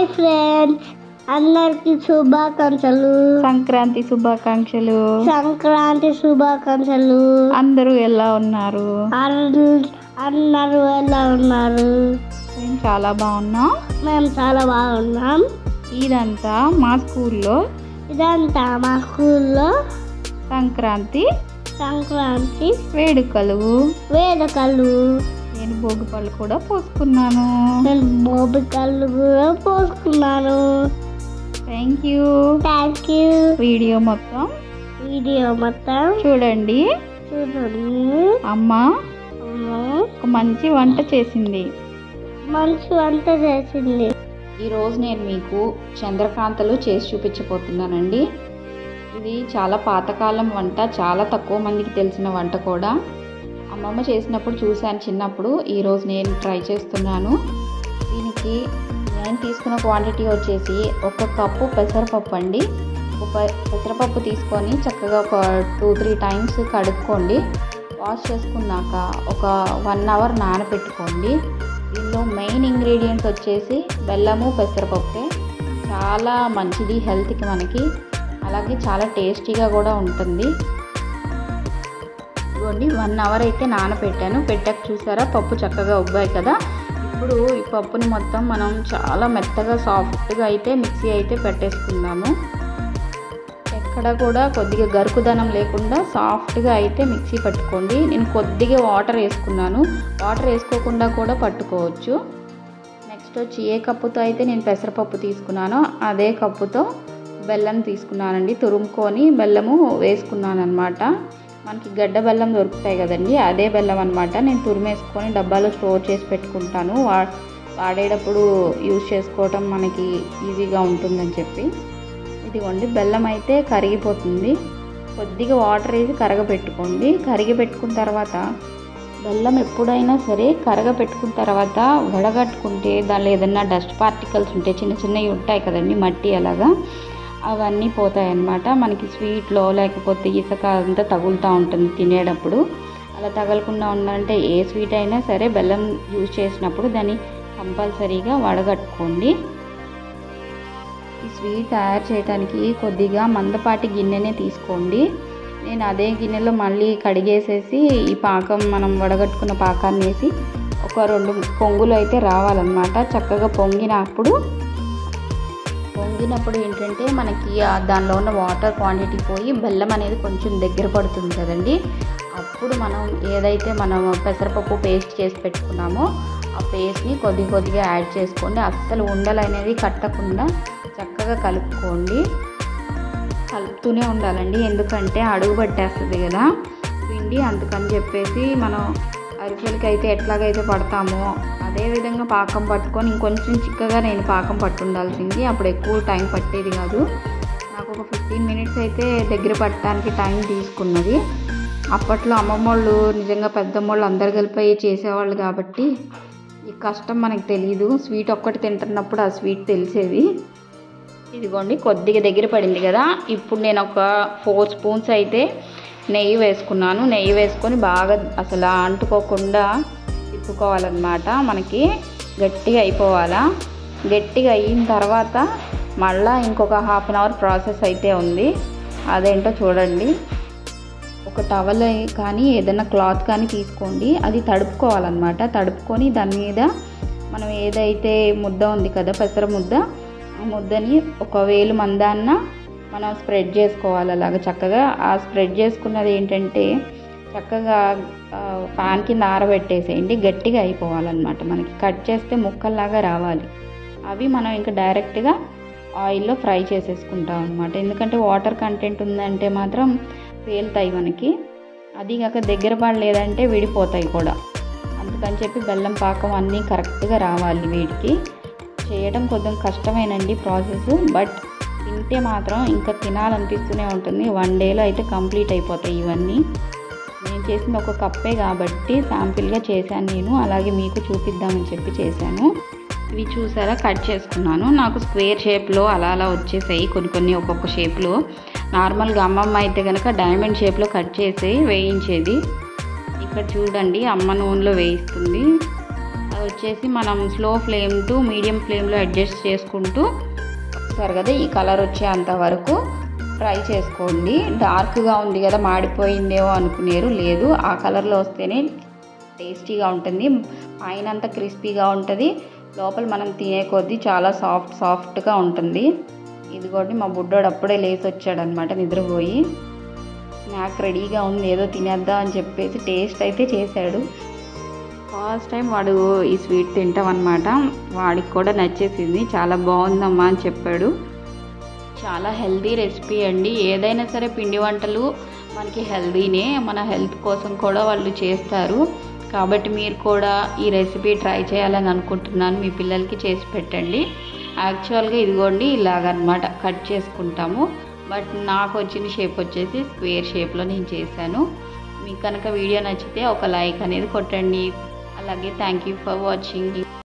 Hi friends, అందరికి శుభాకాంక్షలు. సంక్రాంతి శుభాకాంక్షలు. సంక్రాంతి శుభాకాంక్షలు. అందరూ ఎలా ఉన్నారు? అందరూ ఎలా ఉన్నారు? మేము చాలా బాగున్నాం. మేము చాలా బాగున్నాం. ఇదంతా మా స్కూల్లో సంక్రాంతి వేడుకలు. నేను భోగిపళ్ళు కూడా పోసుకున్నాను. Thank you. వీడియో మొత్తం చూడండి. అమ్మ ఒక మంచి వంట చేసింది. ఈరోజు నేను మీకు చంద్రకాంతలు చేసి చూపించబోతున్నానండి. ఇది చాలా పాతకాలం వంట, చాలా తక్కువ మందికి తెలిసిన వంట కూడా. అమ్మమ్మ చేసినప్పుడు చూశాను చిన్నప్పుడు, ఈరోజు నేను ట్రై చేస్తున్నాను. దీనికి నేను తీసుకున్న క్వాంటిటీ వచ్చేసి 1 కప్పు పెసరపప్పు అండి. పెసరపప్పు తీసుకొని చక్కగా ఒక 2-3 టైమ్స్ కడుక్కోండి. వాష్ చేసుకున్నాక ఒక 1 అవర్ నానబెట్టుకోండి. దీనిలో మెయిన్ ఇంగ్రీడియంట్స్ వచ్చేసి బెల్లము, పెసరపప్పే. చాలా మంచిది హెల్త్కి మనకి, అలాగే చాలా టేస్టీగా కూడా ఉంటుంది. ఇదిగోండి 1 అవర్ అయితే నానబెట్టాను. పెట్టాక చూసారా పప్పు చక్కగా ఉబ్బాయి కదా. ఇప్పుడు ఈ పప్పుని మొత్తం మనం చాలా మెత్తగా సాఫ్ట్గా అయితే మిక్సీ అయితే పెట్టేసుకుందాము. ఎక్కడ కూడా కొద్దిగా గరుకుదనం లేకుండా సాఫ్ట్గా అయితే మిక్సీ పట్టుకోండి. నేను కొద్దిగా వాటర్ వేసుకున్నాను, వాటర్ వేసుకోకుండా కూడా పట్టుకోవచ్చు. నెక్స్ట్ వచ్చి ఏ కప్పుతో అయితే నేను పెసరపప్పు తీసుకున్నానో అదే కప్పుతో బెల్లం తీసుకున్నానండి. తురుముకొని బెల్లము వేసుకున్నాను అనమాట. మనకి గడ్డ బెల్లం దొరుకుతాయి కదండి, అదే బెల్లం అనమాట. నేను తురిమేసుకొని డబ్బాలో స్టోర్ చేసి పెట్టుకుంటాను. వాడేటప్పుడు యూజ్ చేసుకోవటం మనకి ఈజీగా ఉంటుందని చెప్పి. ఇదిగోండి బెల్లం అయితే కరిగిపోతుంది. కొద్దిగా వాటర్ వేసి కరగబెట్టుకోండి. కరిగిపెట్టుకున్న తర్వాత బెల్లం ఎప్పుడైనా సరే కరగబెట్టుకున్న తర్వాత వడగట్టుకుంటే దానిలో ఏదన్నా డస్ట్ పార్టికల్స్ ఉంటే చిన్న చిన్నవి ఉంటాయి కదండి, మట్టి అలాగా, అవన్నీ పోతాయి అన్నమాట. మనకి స్వీట్లో లేకపోతే ఇసుక అంతా తగులుతూ ఉంటుంది తినేటప్పుడు. అలా తగలకుండా ఉండాలంటే ఏ స్వీట్ అయినా సరే బెల్లం యూజ్ చేసినప్పుడు దాన్ని కంపల్సరీగా వడగట్టుకోండి. ఈ స్వీట్ తయారు చేయడానికి కొద్దిగా మందపాటి గిన్నెనే తీసుకోండి. నేను అదే గిన్నెలో మళ్ళీ కడిగేసేసి ఈ పాకం మనం వడగట్టుకున్న పాకాన్ని వేసి ఒక 2 పొంగులు అయితే రావాలన్నమాట. చక్కగా పొంగినప్పుడు ఏంటంటే మనకి దానిలో ఉన్న వాటర్ క్వాంటిటీ పోయి బెల్లం అనేది కొంచెం దగ్గర పడుతుంది కదండి. అప్పుడు మనం ఏదైతే మనం పెసరపప్పు పేస్ట్ చేసి పెట్టుకున్నామో ఆ పేస్ట్ని కొద్దిగా యాడ్ చేసుకోండి. అస్సలు ఉండలు అనేది కట్టకుండా చక్కగా కలుపుకోండి. కలుపుతూనే ఉండాలండి, ఎందుకంటే అడుగు పట్టేస్తుంది కదా పిండి. అందుకని చెప్పేసి మనం అరిసెలకి అయితే ఎట్లాగైతే పడతామో అదే విధంగా పాకం పట్టుకొని ఇంకొంచెం చిక్కగా నేను పాకం పట్టుండాల్సింది. అప్పుడు ఎక్కువ టైం పట్టేది కాదు. నాకు ఒక 15 మినిట్స్ అయితే దగ్గర పట్టడానికి టైం తీసుకున్నది. అప్పట్లో అమ్మమ్మోళ్ళు నిజంగా పెద్దమ్మోళ్ళు అందరు కలిపి చేసేవాళ్ళు కాబట్టి ఈ కష్టం మనకు తెలియదు. స్వీట్ ఒక్కటి తింటున్నప్పుడు ఆ స్వీట్ తెలిసేది. ఇదిగోండి కొద్దిగా దగ్గర పడింది కదా. ఇప్పుడు నేను ఒక 4 స్పూన్స్ అయితే నెయ్యి వేసుకున్నాను. నెయ్యి వేసుకొని బాగా అసలు అంటుకోకుండా తిప్పుకోవాలన్నమాట. మనకి గట్టిగా అయిపోవాలా. గట్టిగా అయిన తర్వాత మళ్ళీ ఇంకొక 1/2 అవర్ ప్రాసెస్ అయితే ఉంది. అదేంటో చూడండి. ఒక టవల్ కానీ ఏదైనా క్లాత్ కానీ తీసుకోండి, అది తడుపుకోవాలన్నమాట. తడుపుకొని దాని మీద మనం ఏదైతే ముద్ద ఉంది కదా పెసర ముద్ద, ఆ ముద్దని ఒక వేలు మందాన్న మనం స్ప్రెడ్ చేసుకోవాలి. అలాగా చక్కగా ఆ స్ప్రెడ్ చేసుకున్నది ఏంటంటే చక్కగా ఫ్యాన్ కింద ఆరబెట్టేసేయండి. గట్టిగా అయిపోవాలన్నమాట. మనకి కట్ చేస్తే ముక్కల్లాగా రావాలి. అవి మనం ఇంకా డైరెక్ట్గా ఆయిల్లో ఫ్రై చేసేసుకుంటాం అనమాట. ఎందుకంటే వాటర్ కంటెంట్ ఉందంటే మాత్రం పేలుతాయి మనకి. అది కాక దగ్గర పడలేదంటే విడిపోతాయి కూడా. అందుకని చెప్పి బెల్లం పాకం అన్నీ కరెక్ట్గా రావాలి. వీటికి చేయడం కొంచెం కష్టమేనండి ప్రాసెస్, బట్ తింటే మాత్రం ఇంకా తినాలనిపిస్తూనే ఉంటుంది. 1 డేలో అయితే కంప్లీట్ అయిపోతాయి ఇవన్నీ. నేను చేసింది 1 కప్పే కాబట్టి శాంపిల్గా చేశాను నేను, అలాగే మీకు చూపిద్దామని చెప్పి చేశాను. ఇవి చూసారా కట్ చేసుకున్నాను. నాకు స్క్వేర్ షేప్లో అలా వచ్చేసాయి కొన్ని ఒక్కొక్క షేప్లో. నార్మల్గా అమ్మమ్మ అయితే కనుక డైమండ్ షేప్లో కట్ చేసి వేయించేది. ఇక్కడ చూడండి అమ్మ నూనెలో వేయిస్తుంది. వచ్చేసి మనం స్లో ఫ్లేమ్ టు మీడియం ఫ్లేమ్లో అడ్జస్ట్ చేసుకుంటూ చూస్తారు కదా ఈ కలర్ వచ్చేంత వరకు ఫ్రై చేసుకోండి. డార్క్గా ఉంది కదా మాడిపోయిందేమో అనుకునేరు, లేదు ఆ కలర్లో వస్తేనే టేస్టీగా ఉంటుంది. పైన అంతా క్రిస్పీగా ఉంటుంది, లోపల మనం తినే కొద్దీ చాలా సాఫ్ట్గా ఉంటుంది. ఇదిగోండి మా బుడ్డోడు అప్పుడే లేచి వచ్చాడనమాట నిద్రపోయి. స్నాక్ రెడీగా ఉంది, ఏదో తినేద్దాం అని చెప్పేసి టేస్ట్ అయితే చేశాడు. ఫస్ట్ టైం వాడు ఈ స్వీట్ తింటామన్నమాట. వాడికి కూడా నచ్చేసింది, చాలా బాగుందమ్మా అని చెప్పాడు. చాలా హెల్తీ రెసిపీ అండి. ఏదైనా సరే పిండి వంటలు మనకి హెల్తీనే, మన హెల్త్ కోసం కూడా వాళ్ళు చేస్తారు. కాబట్టి మీరు కూడా ఈ రెసిపీ ట్రై చేయాలని అనుకుంటున్నాను. మీ పిల్లలకి చేసి పెట్టండి. యాక్చువల్గా ఇదిగోండి ఇలాగనమాట కట్ చేసుకుంటాము, బట్ నాకు వచ్చిన షేప్ వచ్చేసి స్క్వేర్ షేప్లో నేను చేశాను. మీకు కనుక వీడియో నచ్చితే ఒక లైక్ అనేది కొట్టండి. అలాగే థ్యాంక్ యూ ఫర్ వాచింగ్.